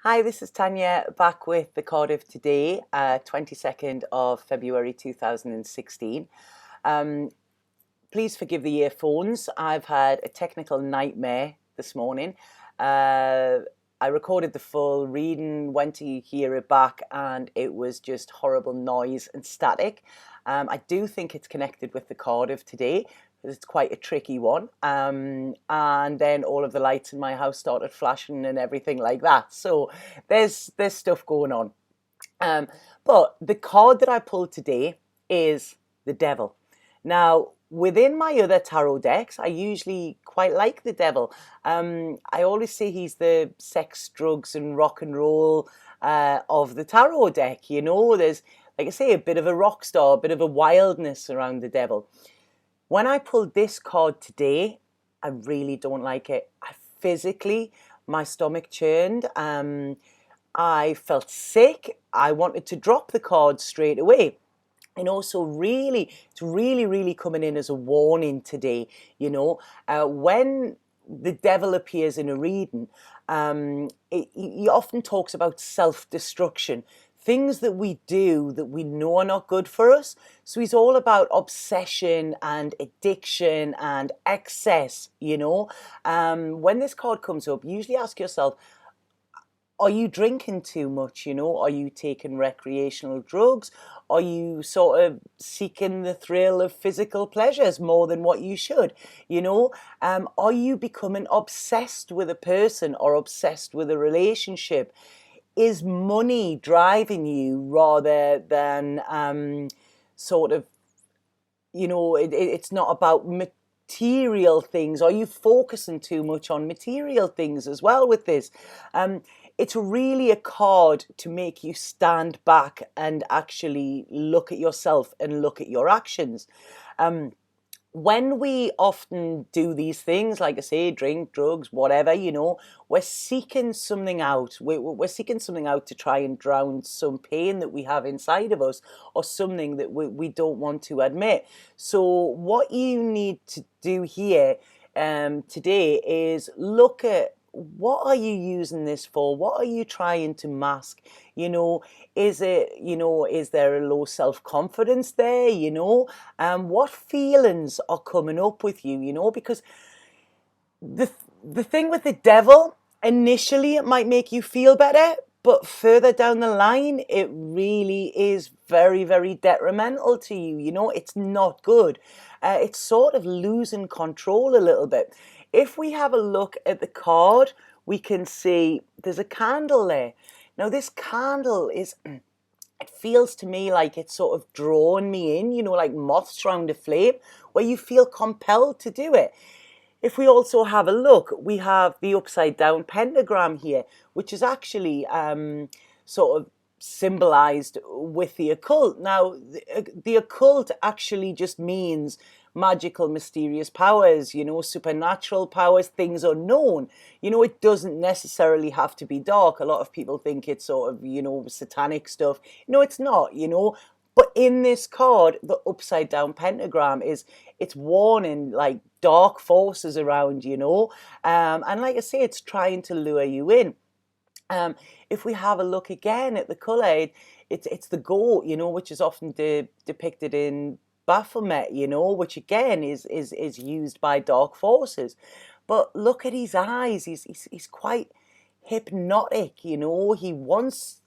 Hi, this is Tanya back with the card of today, 22nd of February 2016. Um, Please forgive the earphones. I've had a technical nightmare this morning. I recorded the full reading, went to hear it back, and it was just horrible noise and static. I do think it's connected with the Cardiff today, because it's quite a tricky one. And then all of the lights in my house started flashing and everything like that. So there's stuff going on. Um, but the card that I pulled today is the Devil. Now, within my other tarot decks, I usually quite like the Devil. I always say he's the sex, drugs, and rock and roll of the tarot deck. You know, there's, like I say, a bit of a rock star, a bit of a wildness around the Devil. When I pulled this card today, I really don't like it. My stomach churned. I felt sick. I wanted to drop the card straight away. And also, it's really coming in as a warning today. When the devil appears in a reading, he often talks about self-destruction, things that we do that we know are not good for us. So he's all about obsession and addiction and excess. When this card comes up, usually ask yourself, are you drinking too much? Are you taking recreational drugs? Are you sort of seeking the thrill of physical pleasures more than what you should? Are you becoming obsessed with a person or obsessed with a relationship? Is money driving you rather than sort of, it's not about material things? Are you focusing too much on material things as well with this? It's really a card to make you stand back and actually look at yourself and look at your actions. When we often do these things, like I say, drink, drugs, whatever, we're seeking something out. We're seeking something out to try and drown some pain that we have inside of us, or something that we don't want to admit. So what you need to do here today is look at, what are you using this for? What are you trying to mask? Is there a low self-confidence there? What feelings are coming up with you? Because the thing with the devil, initially it might make you feel better, but further down the line, it really is very detrimental to you. It's not good. It's sort of losing control a little bit. If we have a look at the card, we can see there's a candle there. Now, this candle is, it feels to me like it's sort of drawn me in, like moths around a flame, where you feel compelled to do it. If we also have a look, we have the upside down pentagram here, which is actually sort of symbolized with the occult. Now, the occult actually just means magical, mysterious powers, supernatural powers, things unknown. It doesn't necessarily have to be dark. A lot of people think it's sort of, satanic stuff. No, it's not, But in this card, the upside down pentagram it's warning like dark forces around, and like I say, it's trying to lure you in. If we have a look again at the colour, it's the goat, which is often depicted in Baphomet, which again is used by dark forces. But look at his eyes; he's quite hypnotic, He wants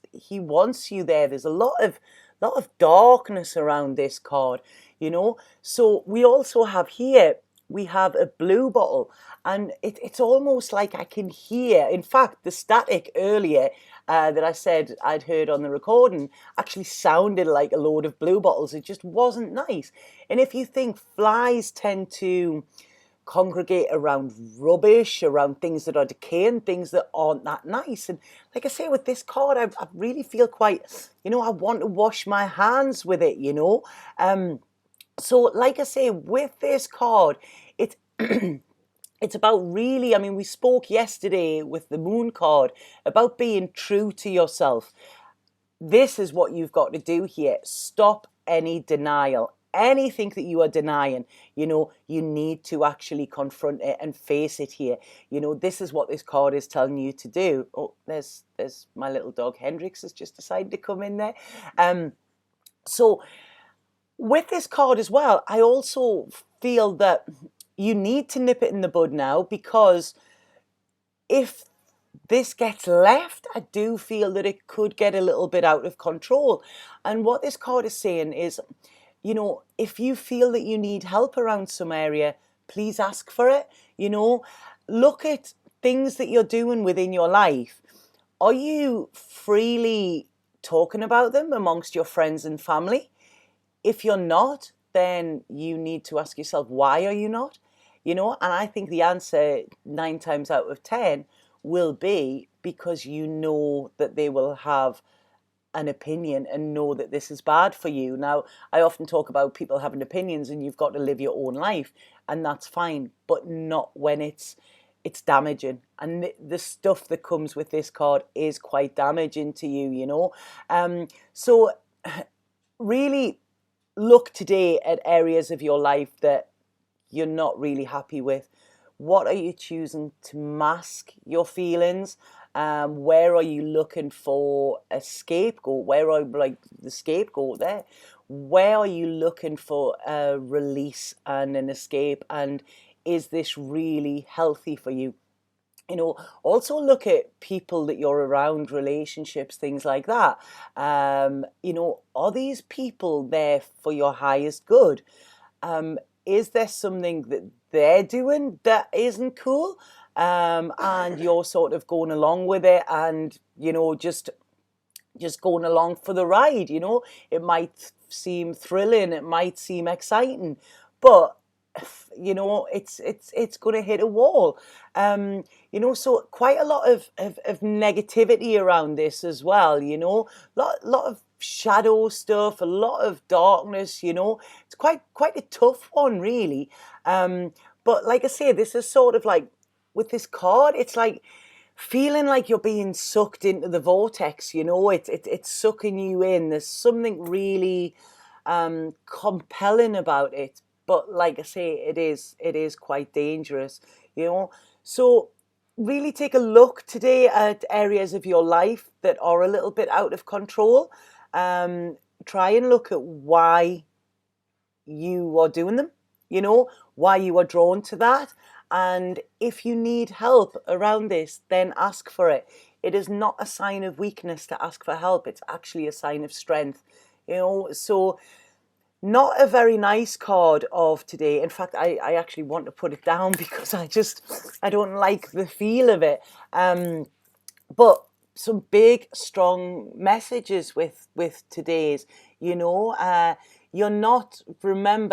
you there. There's a lot of darkness around this card, So we also have here, we have a blue bottle, and it's almost like I can hear, in fact, the static earlier that I said I'd heard on the recording actually sounded like a load of blue bottles. It just wasn't nice. And if you think flies tend to congregate around rubbish, around things that are decaying, things that aren't that nice. And like I say, with this card, I really feel quite, I want to wash my hands with it, So like I say, with this card, it's it's about really, I mean, we spoke yesterday with the moon card about being true to yourself. This is what you've got to do here. Stop any denial. anything that you are denying, you need to actually confront it and face it here. This is what this card is telling you to do. Oh, there's my little dog Hendrix has just decided to come in there. So with this card as well, I also feel that you need to nip it in the bud now, because if this gets left, I do feel that it could get a little bit out of control. And what this card is saying is, if you feel that you need help around some area, please ask for it. Look at things that you're doing within your life. Are you freely talking about them amongst your friends and family? If you're not, then you need to ask yourself, why are you not? And I think the answer 9 times out of 10 will be because you know that they will have an opinion and know that this is bad for you. Now, I often talk about people having opinions and you've got to live your own life, and that's fine, but not when it's damaging. And the stuff that comes with this card is quite damaging to you, So really look today at areas of your life that you're not really happy with. What are you choosing to mask your feelings? Where are you looking for a scapegoat? Where are the scapegoat there? Where are you looking for a release and an escape? And is this really healthy for you? Also look at people that you're around, relationships, things like that. Are these people there for your highest good? Is there something that they're doing that isn't cool? And you're sort of going along with it and, just going along for the ride, It might seem thrilling, it might seem exciting, but it's going to hit a wall. So quite a lot of negativity around this as well, lot of shadow stuff, a lot of darkness, it's quite a tough one, really. But like I say, this is sort of like, with this card, it's like feeling like you're being sucked into the vortex, it's sucking you in. There's something really compelling about it. But like I say, it is quite dangerous, So really take a look today at areas of your life that are a little bit out of control. Try and look at why you are doing them, why you are drawn to that. And if you need help around this, then ask for it. It is not a sign of weakness to ask for help. It's actually a sign of strength, So not a very nice card of today. In fact, I actually want to put it down because I don't like the feel of it. But some big, strong messages with today's, remember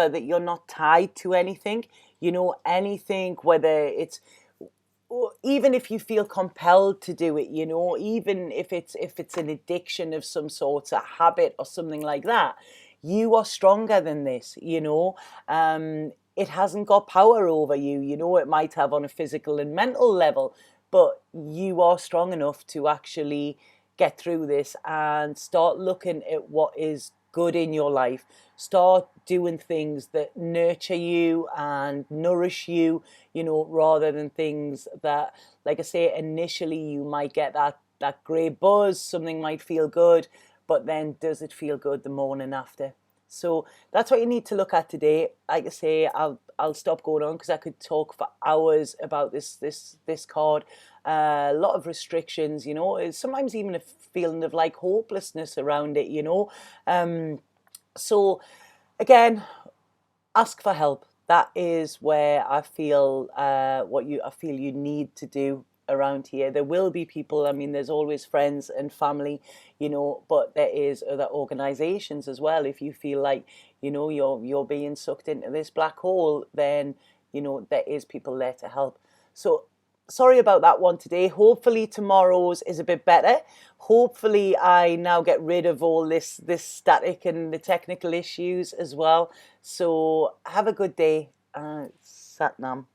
that you're not tied to anything, anything, whether it's, even if you feel compelled to do it, even if it's an addiction of some sort, a habit or something like that, you are stronger than this, it hasn't got power over you, it might have on a physical and mental level, but you are strong enough to actually get through this and start looking at what is good in your life. Start doing things that nurture you and nourish you, rather than things that, like I say, initially you might get that great buzz, something might feel good, but then does it feel good the morning after? So that's what you need to look at today. Like I say, I'll stop going on because I could talk for hours about this card. A lot of restrictions, sometimes even a feeling of like hopelessness around it, So again, ask for help. That is where I feel I feel you need to do around here. There will be people, there's always friends and family, but there is other organizations as well. If you feel like, you're being sucked into this black hole, then, there is people there to help. So sorry about that one today. Hopefully tomorrow's is a bit better. Hopefully I now get rid of all this static and the technical issues as well. So have a good day. Satnam.